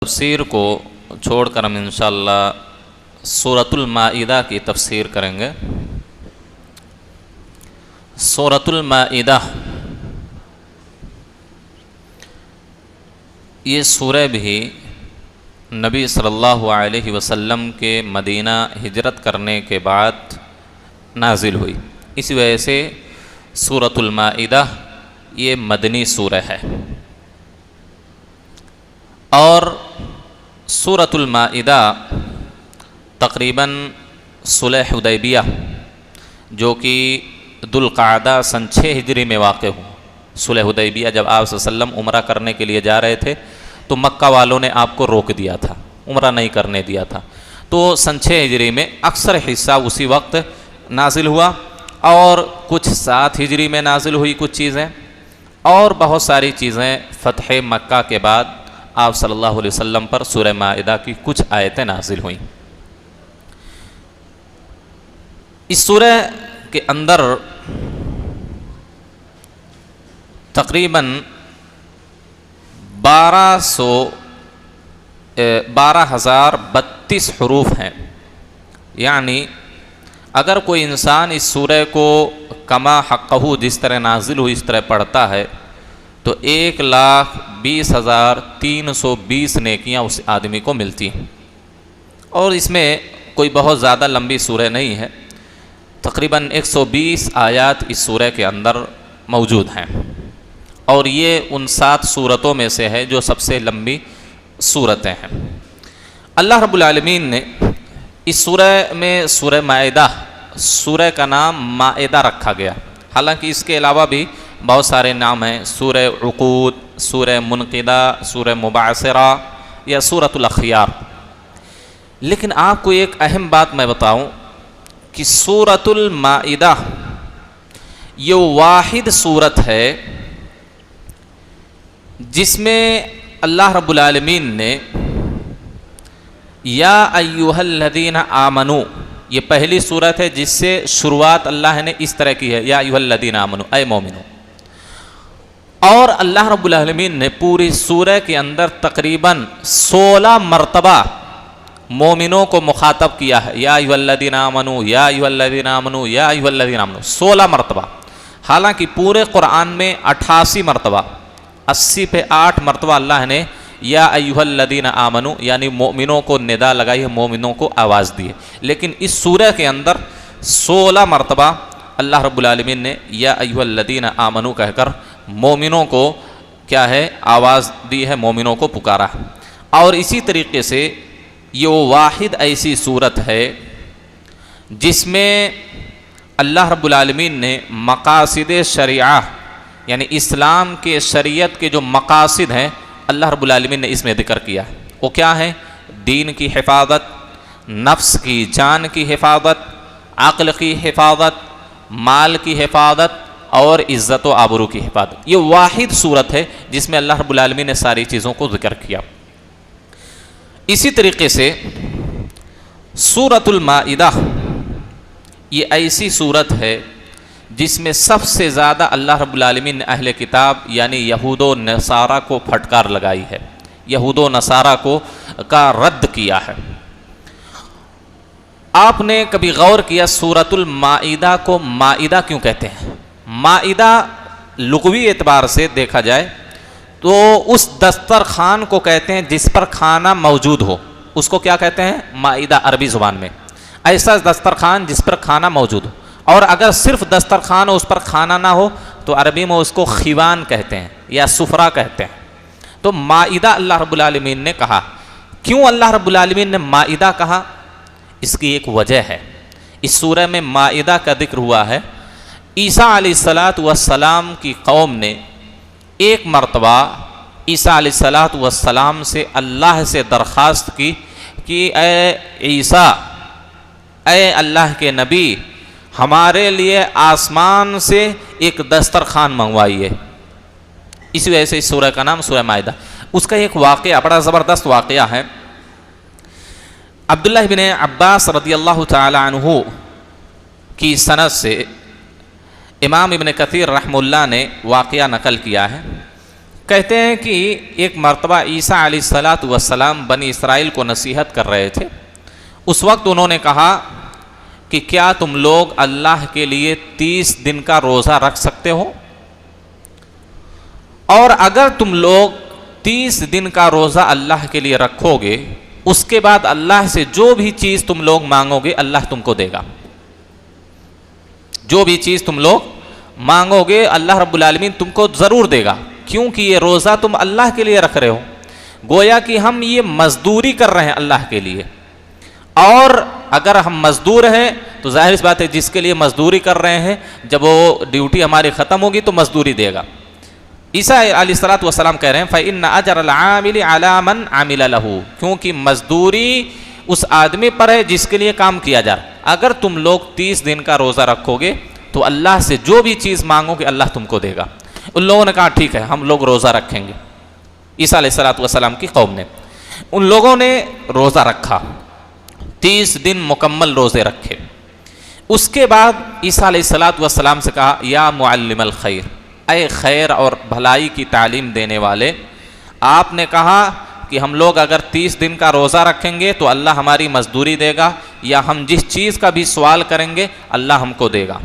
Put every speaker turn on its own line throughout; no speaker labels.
تفسیر کو چھوڑ کر ہم انشاءاللہ سورۃ المائدہ کی تفسیر کریں گے۔ سورۃ المائدہ یہ سورہ بھی نبی صلی اللہ علیہ وسلم کے مدینہ ہجرت کرنے کے بعد نازل ہوئی، اسی وجہ سے سورۃ المائدہ یہ مدنی سورہ ہے۔ اور سورۃ المائدہ تقریباً صلح حدیبیہ جو کہ ذوالقعدہ سن 6 ہجری میں واقع ہوا۔ صلح حدیبیہ جب آپ صلی اللہ علیہ وسلم عمرہ کرنے کے لیے جا رہے تھے تو مکہ والوں نے آپ کو روک دیا تھا، عمرہ نہیں کرنے دیا تھا، تو سن 6 ہجری میں اکثر حصہ اسی وقت نازل ہوا، اور کچھ 7 ہجری میں نازل ہوئی کچھ چیزیں، اور بہت ساری چیزیں فتح مکہ کے بعد آپ صلی اللہ علیہ وسلم پر سورہ مائدہ کی کچھ آیتیں نازل ہوئیں۔ اس سورہ کے اندر تقریباً 12,032 حروف ہیں، یعنی اگر کوئی انسان اس سورہ کو کما حقہ جس طرح نازل ہوئی اس طرح پڑھتا ہے تو 1,20,320 نیکیاں اس آدمی کو ملتی ہیں۔ اور اس میں کوئی بہت زیادہ لمبی سورہ نہیں ہے، تقریباً 120 آیات اس سورہ کے اندر موجود ہیں، اور یہ ان 7 سورتوں میں سے ہے جو سب سے لمبی سورتیں ہیں۔ اللہ رب العالمین نے اس سورہ میں سورہ مائدہ، سورہ کا نام مائدہ رکھا گیا، حالانکہ اس کے علاوہ بھی بہت سارے نام ہیں، سورہ عقود، سورہ منقدہ، سورہ مبعثرہ یا سورۃ الاخیار۔ لیکن آپ کو ایک اہم بات میں بتاؤں کہ سورۃ المائدہ یہ واحد سورت ہے جس میں اللہ رب العالمین نے یا ایھا الذین آمنو، یہ پہلی سورت ہے جس سے شروعات اللہ نے اس طرح کی ہے، یا ایھا الذین آمنو، اے مومنو۔ اور اللہ رب العالمین نے پوری سورہ کے اندر تقریباً 16 مرتبہ مومنوں کو مخاطب کیا ہے، یا ایھا الذین آمنو، یا ایھا الذین آمنو، یا ایھا الذین آمنو، 16 مرتبہ۔ حالانکہ پورے قرآن میں 88 مرتبہ، 80 پہ 8 مرتبہ اللہ نے یا ایھا الذین آمنو یعنی مومنوں کو ندا لگائی ہے، مومنوں کو آواز دی ہے، لیکن اس سورہ کے اندر 16 مرتبہ اللہ رب العالمین نے یا ایھا الذین آمنو کہہ کر مومنوں کو کیا ہے آواز دی ہے، مومنوں کو پکارا۔ اور اسی طریقے سے یہ وہ واحد ایسی صورت ہے جس میں اللہ رب العالمین نے مقاصد شریعہ یعنی اسلام کے شریعت کے جو مقاصد ہیں اللہ رب العالمین نے اس میں ذکر کیا ہے۔ وہ کیا ہیں؟ دین کی حفاظت، نفس کی جان کی حفاظت، عقل کی حفاظت، مال کی حفاظت اور عزت و آبرو کی حفاظت۔ یہ واحد صورت ہے جس میں اللہ رب العالمین نے ساری چیزوں کو ذکر کیا۔ اسی طریقے سے سورۃ المائدہ یہ ایسی صورت ہے جس میں سب سے زیادہ اللہ رب العالمین نے اہل کتاب یعنی یہود و نصارہ کو پھٹکار لگائی ہے، یہود و نصارہ کا رد کیا ہے۔ آپ نے کبھی غور کیا سورۃ المائدہ کو مائدہ کیوں کہتے ہیں؟ مائدہ لغوی اعتبار سے دیکھا جائے تو اس دسترخوان کو کہتے ہیں جس پر کھانا موجود ہو، اس کو کیا کہتے ہیں؟ مائدہ عربی زبان میں، ایسا دسترخوان جس پر کھانا موجود ہو۔ اور اگر صرف دسترخوان اس پر کھانا نہ ہو تو عربی میں اس کو خوان کہتے ہیں یا سفرہ کہتے ہیں۔ تو مائدہ اللہ رب العالمین نے کہا، کیوں اللہ رب العالمین نے مائدہ کہا؟ اس کی ایک وجہ ہے، اس سورہ میں مائدہ کا ذکر ہوا ہے۔ عیسیٰ علیہ السلام کی قوم نے ایک مرتبہ عیسیٰ علیہ السلام سے اللہ سے درخواست کی کہ اے عیسیٰ، اے اللہ کے نبی، ہمارے لیے آسمان سے ایک دسترخوان منگوائیے۔ اسی وجہ سے اس سورہ کا نام سورہ مائدہ۔ اس کا ایک واقعہ بڑا زبردست واقعہ ہے۔ عبداللہ بن عباس رضی اللہ تعالی عنہ کی سند سے امام ابن کثیر رحمہ اللہ نے واقعہ نقل کیا ہے کہتے ہیں کہ ایک مرتبہ عیسیٰ علیہ الصلاۃ والسلام بنی اسرائیل کو نصیحت کر رہے تھے. اس وقت انہوں نے کہا کہ کیا تم لوگ اللہ کے لیے 30 دن کا روزہ رکھ سکتے ہو؟ اور اگر تم لوگ 30 دن کا روزہ اللہ کے لیے رکھو گے، اس کے بعد اللہ سے جو بھی چیز تم لوگ مانگو گے اللہ تم کو دے گا. جو بھی چیز تم لوگ مانگو گے اللہ رب العالمین تم کو ضرور دے گا، کیونکہ یہ روزہ تم اللہ کے لیے رکھ رہے ہو. گویا کہ ہم یہ مزدوری کر رہے ہیں اللہ کے لیے، اور اگر ہم مزدور ہیں تو ظاہر سی بات ہے جس کے لیے مزدوری کر رہے ہیں جب وہ ڈیوٹی ہماری ختم ہوگی تو مزدوری دے گا. عیسیٰ علیہ الصلوۃ والسلام کہہ رہے ہیں فَإِنَّ أَجْرَ الْعَامِلِ عَلَىٰ مَنْ عَمِلَ لَهُ، کیونکہ مزدوری اس آدمی پر ہے جس کے لیے کام کیا جا رہا. اگر تم لوگ 30 دن کا روزہ رکھو گے تو اللہ سے جو بھی چیز مانگو گے اللہ تم کو دے گا. ان لوگوں نے کہا ٹھیک ہے ہم لوگ روزہ رکھیں گے. عیسیٰ علیہ الصلوۃ والسلام کی قوم نے، ان لوگوں نے روزہ رکھا، 30 دن مکمل روزے رکھے. اس کے بعد عیسیٰ علیہ الصلوۃ والسلام سے کہا یا معلم الخیر، اے خیر اور بھلائی کی تعلیم دینے والے، آپ نے کہا کہ ہم لوگ اگر 30 دن کا روزہ رکھیں گے تو اللہ ہماری مزدوری دے گا، یا ہم جس چیز کا بھی سوال کریں گے اللہ ہم کو دے گا.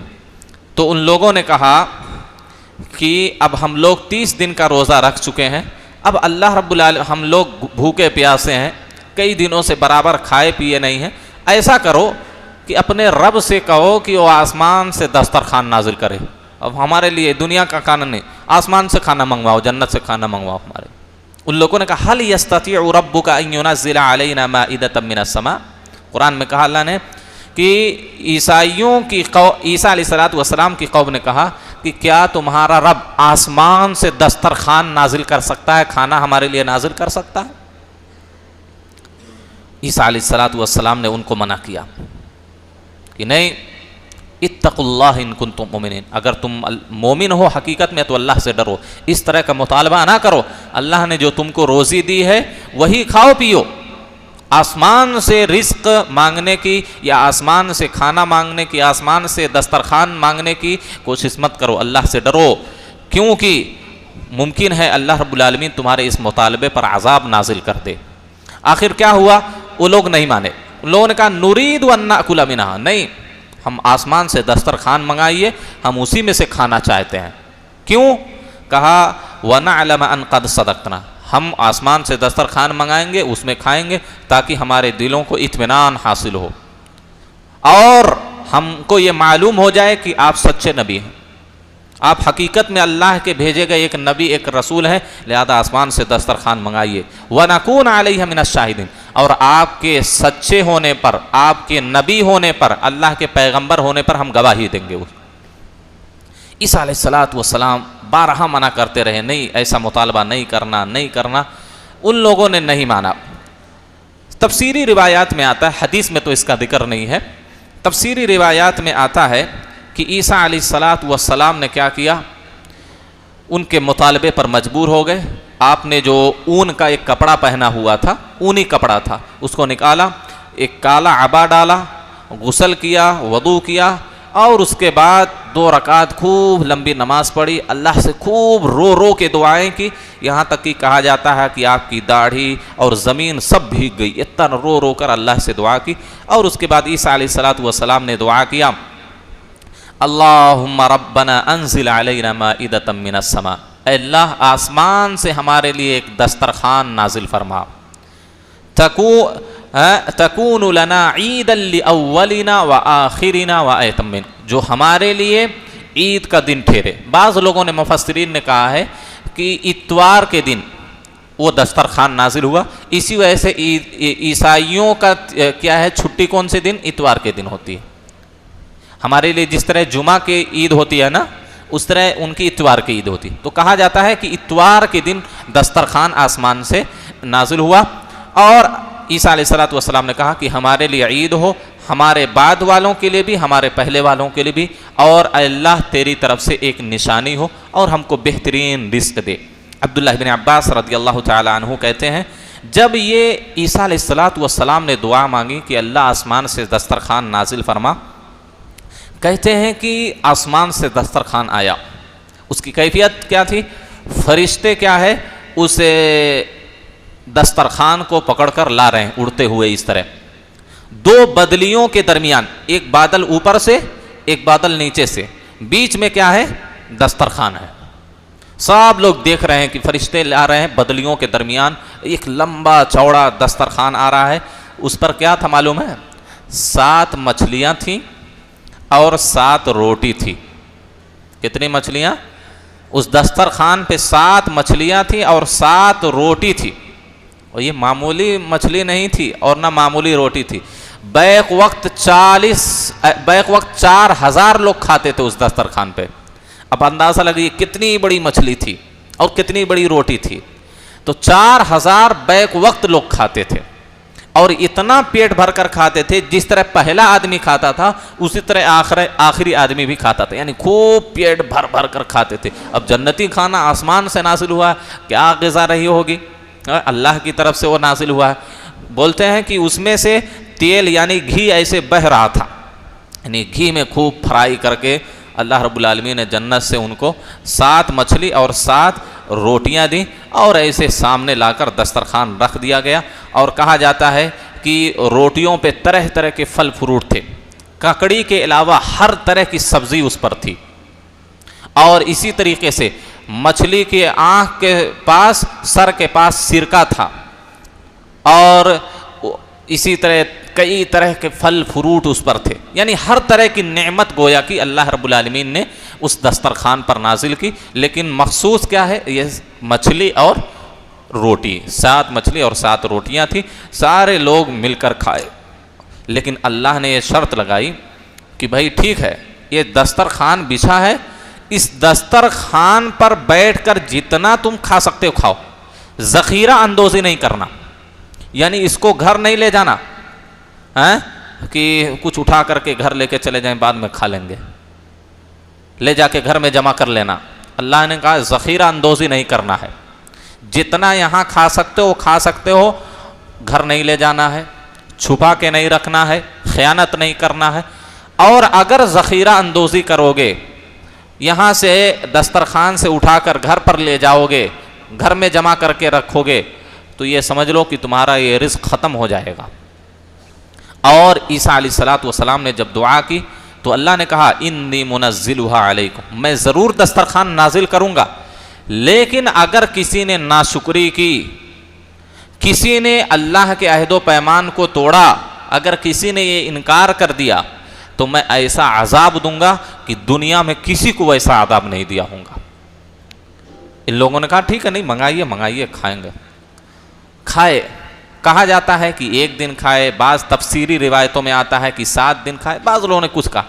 تو ان لوگوں نے کہا کہ اب ہم لوگ 30 دن کا روزہ رکھ چکے ہیں، اب اللہ رب العالمین ہم لوگ بھوکے پیاسے ہیں، کئی دنوں سے برابر کھائے پیے نہیں ہیں، ایسا کرو کہ اپنے رب سے کہو کہ وہ آسمان سے دسترخوان نازل کرے. اب ہمارے لیے دنیا کا کھانا نہیں، آسمان سے کھانا منگواؤ، جنت سے کھانا منگواؤ ہمارے. ان لوگوں نے کہا هل يستطيع ربك ان ينزل علينا مائدة من السماء، قرآن میں کہا اللہ نے کہ عیسیٰ علیہ الصلوۃ والسلام کی قوم نے کہا کہ کیا تمہارا رب آسمان سے دسترخوان نازل کر سکتا ہے، کھانا ہمارے لیے نازل کر سکتا ہے؟ عیسیٰ علیہ الصلوۃ والسلام نے ان کو منع کیا کہ نہیں، اتقوا اللہ ان کنتم مؤمنین، اگر تم مومن ہو حقیقت میں تو اللہ سے ڈرو، اس طرح کا مطالبہ نہ کرو. اللہ نے جو تم کو روزی دی ہے وہی کھاؤ پیو. آسمان سے رزق مانگنے کی یا آسمان سے کھانا مانگنے کی، آسمان سے دسترخوان مانگنے کی کوشش مت کرو، اللہ سے ڈرو، کیونکہ ممکن ہے اللہ رب العالمین تمہارے اس مطالبے پر عذاب نازل کر دے. آخر کیا ہوا؟ وہ لوگ نہیں مانے. ان لوگوں نے کہا نرید ان ناکل منہا، نہیں، ہم آسمان سے دسترخوان منگائیے، ہم اسی میں سے کھانا چاہتے ہیں. کیوں؟ کہا وَنَعْلَمَ أَنْ قَدْ صَدَقْنَا، ہم آسمان سے دسترخوان منگائیں گے، اس میں کھائیں گے تاکہ ہمارے دلوں کو اطمینان حاصل ہو اور ہم کو یہ معلوم ہو جائے کہ آپ سچے نبی ہیں، آپ حقیقت میں اللہ کے بھیجے گئے ایک نبی ایک رسول ہیں، لہذا آسمان سے دسترخوان منگائیے. وَنَكُونَ عَلَيْهَ مِنَ الشَّاهِدِينَ، اور آپ کے سچے ہونے پر، آپ کے نبی ہونے پر، اللہ کے پیغمبر ہونے پر ہم گواہی دیں گے. عیسیٰ علیہ الصلوۃ والسلام بارہا منع کرتے رہے، نہیں ایسا مطالبہ نہیں کرنا، نہیں کرنا. ان لوگوں نے نہیں مانا. تفسیری روایات میں آتا ہے، حدیث میں تو اس کا ذکر نہیں ہے، تفسیری روایات میں آتا ہے کہ عیسیٰ علیہ الصلوۃ والسلام نے کیا کیا، ان کے مطالبے پر مجبور ہو گئے. آپ نے جو اون کا ایک کپڑا پہنا ہوا تھا، اونی کپڑا تھا، اس کو نکالا، ایک کالا عبا ڈالا، غسل کیا، وضو کیا، اور اس کے بعد 2 رکعت خوب لمبی نماز پڑھی، اللہ سے خوب رو رو کے دعائیں کی، یہاں تک کہ کہا جاتا ہے کہ آپ کی داڑھی اور زمین سب بھیگ گئی، اتنا رو رو کر اللہ سے دعا کی. اور اس کے بعد عیسیٰ علیہ الصلوۃ والسلام نے دعا کیا اللہم ربنا انزل علینا مائدۃ من السماء، اے اللہ آسمان سے ہمارے لیے ایک دسترخوان نازل فرما، تکون لنا عیدا لاولنا وآخرنا وآیۃ من، جو ہمارے لیے عید کا دن ٹھہرے. بعض لوگوں نے مفسرین نے کہا ہے کہ اتوار کے دن وہ دسترخوان نازل ہوا، اسی وجہ سے عیسائیوں کا کیا ہے چھٹی کون سے دن؟ اتوار کے دن ہوتی ہے. ہمارے لیے جس طرح جمعہ کی عید ہوتی ہے نا، اس طرح ان کی اتوار کی عید ہوتی. تو کہا جاتا ہے کہ اتوار کے دن دسترخوان آسمان سے نازل ہوا، اور عیسیٰ علیہ الصلوۃ والسلام نے کہا کہ ہمارے لیے عید ہو، ہمارے بعد والوں کے لیے بھی، ہمارے پہلے والوں کے لیے بھی، اور اے اللہ تیری طرف سے ایک نشانی ہو اور ہم کو بہترین رزق دے. عبداللہ بن عباس رضی اللہ تعالی عنہ کہتے ہیں جب یہ عیسیٰ علیہ الصلوۃ والسلام نے دعا مانگی کہ اللہ آسمان سے دسترخوان نازل فرما، کہتے ہیں کہ آسمان سے دسترخوان آیا. اس کی کیفیت کیا تھی؟ فرشتے کیا ہے اس دسترخوان کو پکڑ کر لا رہے ہیں اڑتے ہوئے اس طرح، دو بدلیوں کے درمیان، ایک بادل اوپر سے ایک بادل نیچے سے، بیچ میں کیا ہے دسترخوان ہے، سب لوگ دیکھ رہے ہیں کہ فرشتے لا رہے ہیں بدلیوں کے درمیان ایک لمبا چوڑا دسترخوان آ رہا ہے، اس پر کیا تھا معلوم ہے؟ 7 مچھلیاں تھیں اور 7 روٹی تھی۔ کتنی مچھلیاں؟ اس دسترخوان پہ 7 مچھلیاں تھیں اور 7 روٹی تھی، اور یہ معمولی مچھلی نہیں تھی اور نہ معمولی روٹی تھی، بیک وقت 4000 لوگ کھاتے تھے اس دسترخوان پہ۔ اب اندازہ لگیے کتنی بڑی مچھلی تھی اور کتنی بڑی روٹی تھی، تو 4000 بیک وقت لوگ کھاتے تھے، اور اتنا پیٹ بھر کر کھاتے تھے جس طرح پہلا آدمی کھاتا تھا اسی طرح آخری آدمی بھی کھاتا تھا، یعنی خوب پیٹ بھر بھر کر کھاتے تھے۔ اب جنتی کھانا آسمان سے نازل ہوا، کیا غذا رہی ہوگی؟ اللہ کی طرف سے وہ نازل ہوا ہے۔ بولتے ہیں کہ اس میں سے تیل یعنی گھی ایسے بہ رہا تھا، یعنی گھی میں خوب فرائی کر کے اللہ رب العالمین نے جنت سے ان کو 7 مچھلی اور 7 روٹیاں دیں، اور ایسے سامنے لا کر دسترخوان رکھ دیا گیا، اور کہا جاتا ہے کہ روٹیوں پہ طرح طرح کے پھل فروٹ تھے، ککڑی کے علاوہ ہر طرح کی سبزی اس پر تھی، اور اسی طریقے سے مچھلی کی آنکھ کے پاس سر کے پاس سرکہ تھا، اور اسی طرح کئی طرح کے پھل فروٹ اس پر تھے، یعنی ہر طرح کی نعمت گویا کہ اللہ رب العالمین نے اس دسترخوان پر نازل کی، لیکن مخصوص کیا ہے؟ یہ مچھلی اور روٹی، 7 مچھلی اور 7 روٹیاں تھیں، سارے لوگ مل کر کھائے، لیکن اللہ نے یہ شرط لگائی کہ بھائی ٹھیک ہے یہ دسترخوان بچھا ہے، اس دسترخوان پر بیٹھ کر جتنا تم کھا سکتے ہو کھاؤ، ذخیرہ اندوزی نہیں کرنا، یعنی اس کو گھر نہیں لے جانا کہ کچھ اٹھا کر کے گھر لے کے چلے جائیں بعد میں کھا لیں گے، لے جا کے گھر میں جمع کر لینا۔ اللہ نے کہا ذخیرہ اندوزی نہیں کرنا ہے، جتنا یہاں کھا سکتے ہو کھا سکتے ہو، گھر نہیں لے جانا ہے، چھپا کے نہیں رکھنا ہے، خیانت نہیں کرنا ہے، اور اگر ذخیرہ اندوزی کرو گے، یہاں سے دسترخوان سے اٹھا کر گھر پر لے جاؤ گے، گھر میں جمع کر کے رکھو گے، تو یہ سمجھ لو کہ تمہارا یہ رزق ختم ہو جائے گا۔ اور عیسیٰ علیہ السلام نے جب دعا کی تو اللہ نے کہا انی منزلها علیکم، میں ضرور دسترخوان نازل کروں گا، لیکن اگر کسی نے ناشکری کی، کسی نے اللہ کے عہد و پیمان کو توڑا، اگر کسی نے یہ انکار کر دیا تو میں ایسا عذاب دوں گا کہ دنیا میں کسی کو ایسا عذاب نہیں دیا ہوں گا۔ ان لوگوں نے کہا ٹھیک ہے، نہیں منگائیے کھائیں گے، کھائے۔ کہا جاتا ہے کہ 1 دن کھائے، بعض تفسیری روایتوں میں آتا ہے کہ 7 دن کھائے، بعض لوگوں نے کچھ کہا۔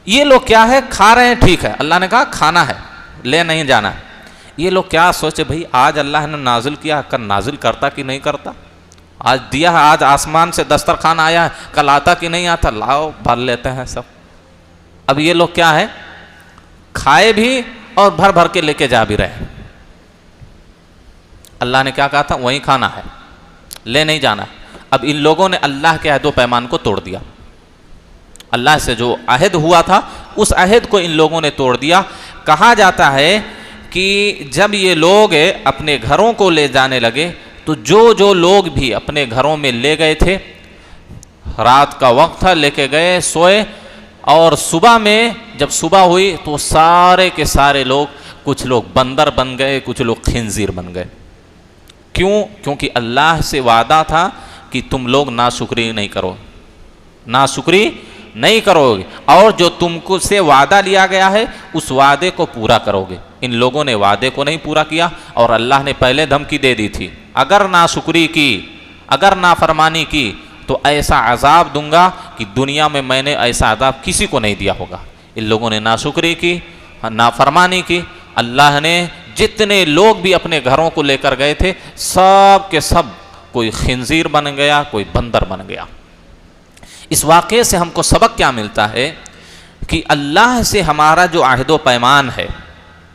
یہ لوگ کیا ہے کھا رہے ہیں، ٹھیک ہے، اللہ نے کہا کھانا ہے، لے نہیں جانا ہے۔ یہ لوگ کیا سوچے بھائی آج اللہ نے نازل کیا، کل نازل کرتا کہ نہیں کرتا، آج دیا ہے، آج آسمان سے دسترخوان آیا ہے، کل آتا کہ نہیں آتا، لاؤ بھر لیتے ہیں سب۔ اب یہ لوگ کیا ہے کھائے بھی اور بھر بھر کے لے کے جا بھی رہے ہیں۔ اللہ نے کیا کہا تھا؟ وہیں کھانا ہے، لے نہیں جانا۔ اب ان لوگوں نے اللہ کے عہد و پیمان کو توڑ دیا، اللہ سے جو عہد ہوا تھا اس عہد کو ان لوگوں نے توڑ دیا۔ کہا جاتا ہے کہ جب یہ لوگ اپنے گھروں کو لے جانے لگے تو جو لوگ بھی اپنے گھروں میں لے گئے تھے، رات کا وقت تھا، لے کے گئے، سوئے، اور صبح میں جب صبح ہوئی تو سارے کے سارے لوگ، کچھ لوگ بندر بن گئے، کچھ لوگ خنزیر بن گئے۔ کیوں؟ کیونکہ اللہ سے وعدہ تھا کہ تم لوگ ناشکری نہیں کرو، ناشکری نہیں کرو گے، اور جو تم کو سے وعدہ لیا گیا ہے اس وعدے کو پورا کرو گے۔ ان لوگوں نے وعدے کو نہیں پورا کیا، اور اللہ نے پہلے دھمکی دے دی تھی اگر ناشکری کی، اگر نافرمانی کی تو ایسا عذاب دوں گا کہ دنیا میں نے ایسا عذاب کسی کو نہیں دیا ہوگا۔ ان لوگوں نے ناشکری کی، نافرمانی کی، اللہ نے جتنے لوگ بھی اپنے گھروں کو لے کر گئے تھے سب کے سب کوئی خنزیر بن گیا، کوئی بندر بن گیا۔ اس واقعے سے ہم کو سبق کیا ملتا ہے کہ اللہ سے ہمارا جو عہد و پیمان ہے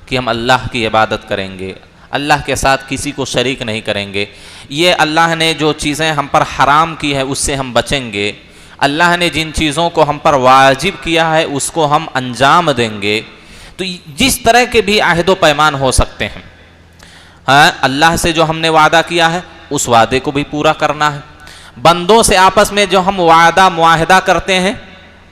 کہ ہم اللہ کی عبادت کریں گے، اللہ کے ساتھ کسی کو شریک نہیں کریں گے، یہ اللہ نے جو چیزیں ہم پر حرام کی ہے اس سے ہم بچیں گے، اللہ نے جن چیزوں کو ہم پر واجب کیا ہے اس کو ہم انجام دیں گے، تو جس طرح کے بھی عہد و پیمان ہو سکتے ہیں ہاں اللہ سے جو ہم نے وعدہ کیا ہے اس وعدے کو بھی پورا کرنا ہے، بندوں سے آپس میں جو ہم وعدہ معاہدہ کرتے ہیں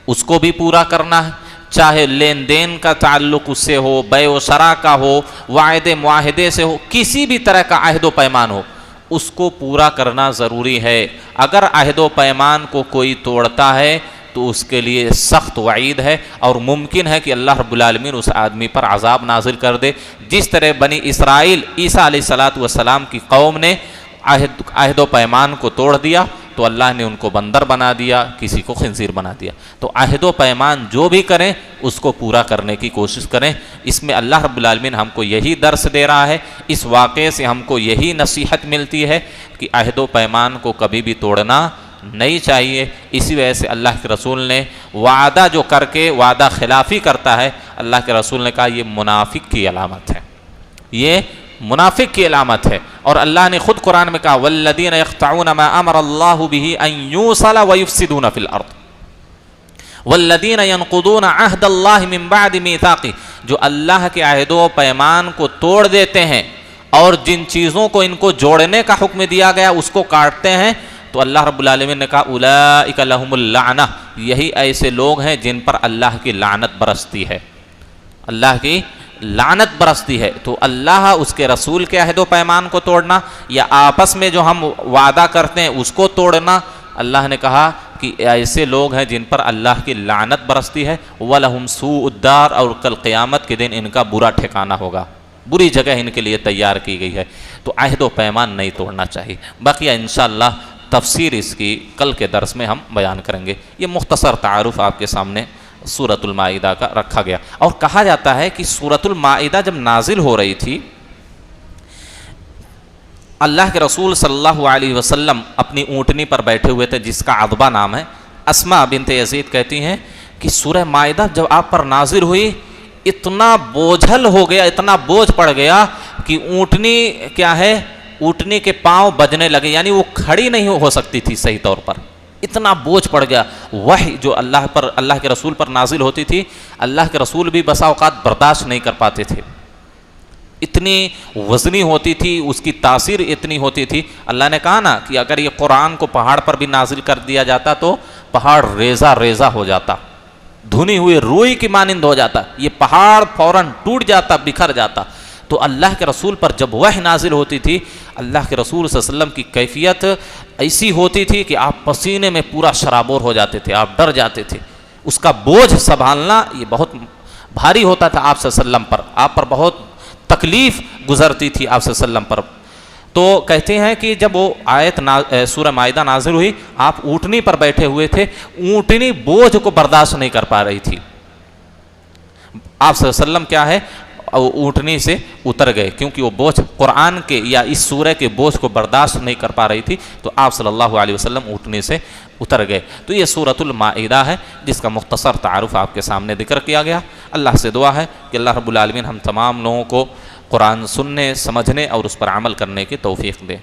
اس کو بھی پورا کرنا ہے، چاہے لین دین کا تعلق اس سے ہو، بیع و شراء کا ہو، وعدے معاہدے سے ہو، کسی بھی طرح کا عہد و پیمان ہو اس کو پورا کرنا ضروری ہے۔ اگر عہد و پیمان کو کوئی توڑتا ہے تو اس کے لیے سخت وعید ہے، اور ممکن ہے کہ اللہ رب العالمین اس آدمی پر عذاب نازل کر دے، جس طرح بنی اسرائیل عیسیٰ علیہ السلام کی قوم نے عہد و پیمان کو توڑ دیا تو اللہ نے ان کو بندر بنا دیا، کسی کو خنزیر بنا دیا۔ تو عہد و پیمان جو بھی کریں اس کو پورا کرنے کی کوشش کریں۔ اس میں اللہ رب العالمین ہم کو یہی درس دے رہا ہے، اس واقعے سے ہم کو یہی نصیحت ملتی ہے کہ عہد و پیمان کو کبھی بھی توڑنا نہیں چاہیے۔ اسی وجہ سے اللہ کے رسول نے وعدہ جو کر کے وعدہ خلافی کرتا ہے، اللہ کے رسول نے کہا یہ منافق کی علامت ہے، یہ منافق کی علامت ہے۔ اور اللہ نے خود قرآن میں کہا والذین یقطعون ما امر اللہ بہ ان یوصل ویفسدون فی الارض والذین ینقضون عہد اللہ من بعد میثاقہ، جو اللہ کے عہد و پیمان کو توڑ دیتے ہیں اور جن چیزوں کو ان کو جوڑنے کا حکم دیا گیا اس کو کاٹتے ہیں، تو اللہ رب العالمین نے کہا اولئک لہم اللعنہ، یہی ایسے لوگ ہیں جن پر اللہ کی لعنت برستی ہے، اللہ کی لعنت برستی ہے۔ تو اللہ اس کے رسول کے عہد و پیمان کو توڑنا یا آپس میں جو ہم وعدہ کرتے ہیں اس کو توڑنا، اللہ نے کہا کہ ایسے لوگ ہیں جن پر اللہ کی لعنت برستی ہے، وَلَهُمْ سُوءُ الدَّارِ، اور کل قیامت کے دن ان کا برا ٹھکانہ ہوگا، بری جگہ ان کے لیے تیار کی گئی ہے۔ تو عہد و پیمان نہیں توڑنا چاہیے۔ بقیہ انشاءاللہ تفسیر اس کی کل کے درس میں ہم بیان کریں گے۔ یہ مختصر تعارف آپ کے سامنے سورۃ المائدہ کا رکھا گیا۔ اور کہا جاتا ہے کہ سورۃ المائدہ جب نازل ہو رہی تھی، اللہ کے رسول صلی اللہ علیہ وسلم اپنی اونٹنی پر بیٹھے ہوئے تھے جس کا عذبہ نام ہے۔ اسماء بنت یزید کہتی ہیں کہ سورہ مائدہ جب آپ پر نازل ہوئی اتنا بوجھل ہو گیا، اتنا بوجھ پڑ گیا کہ اونٹنی کیا ہے، اونٹنی کے پاؤں بجنے لگے، یعنی وہ کھڑی نہیں ہو سکتی تھی صحیح طور پر، اتنا بوجھ پڑ گیا۔ وحی جو اللہ کے رسول پر نازل ہوتی تھی، اللہ کے رسول بھی بسا اوقات برداشت نہیں کر پاتے تھے، اتنی وزنی ہوتی تھی، اس کی تاثیر اتنی ہوتی تھی۔ اللہ نے کہا نا کہ اگر یہ قرآن کو پہاڑ پر بھی نازل کر دیا جاتا تو پہاڑ ریزہ ریزہ ہو جاتا، دھنی ہوئی روئی کی مانند ہو جاتا، یہ پہاڑ فوراً ٹوٹ جاتا، بکھر جاتا۔ تو اللہ کے رسول پر جب وحی نازل ہوتی تھی، اللہ کے رسول صلی اللہ علیہ وسلم کی کیفیت ایسی ہوتی تھی کہ آپ پسینے میں پورا شرابور ہو جاتے تھے، آپ ڈر جاتے تھے۔ اس کا بوجھ سنبھالنا یہ بہت بھاری ہوتا تھا آپ صلی اللہ علیہ وسلم پر، آپ پر بہت تکلیف گزرتی تھی آپ صلی اللہ علیہ وسلم پر۔ تو کہتے ہیں کہ جب وہ آیت سورہ مائدہ نازل ہوئی، آپ اونٹنی پر بیٹھے ہوئے تھے، اونٹنی بوجھ کو برداشت نہیں کر پا رہی تھی۔ آپ صلی اللہ علیہ وسلم کیا ہے، اونٹنی سے اتر گئے، کیونکہ وہ بوجھ قرآن کے یا اس سورہ کے بوجھ کو برداشت نہیں کر پا رہی تھی، تو آپ صلی اللہ علیہ وسلم اونٹنی سے اتر گئے۔ تو یہ سورۃ المائدہ ہے جس کا مختصر تعارف آپ کے سامنے ذکر کیا گیا۔ اللہ سے دعا ہے کہ اللہ رب العالمین ہم تمام لوگوں کو قرآن سننے، سمجھنے اور اس پر عمل کرنے کی توفیق دے۔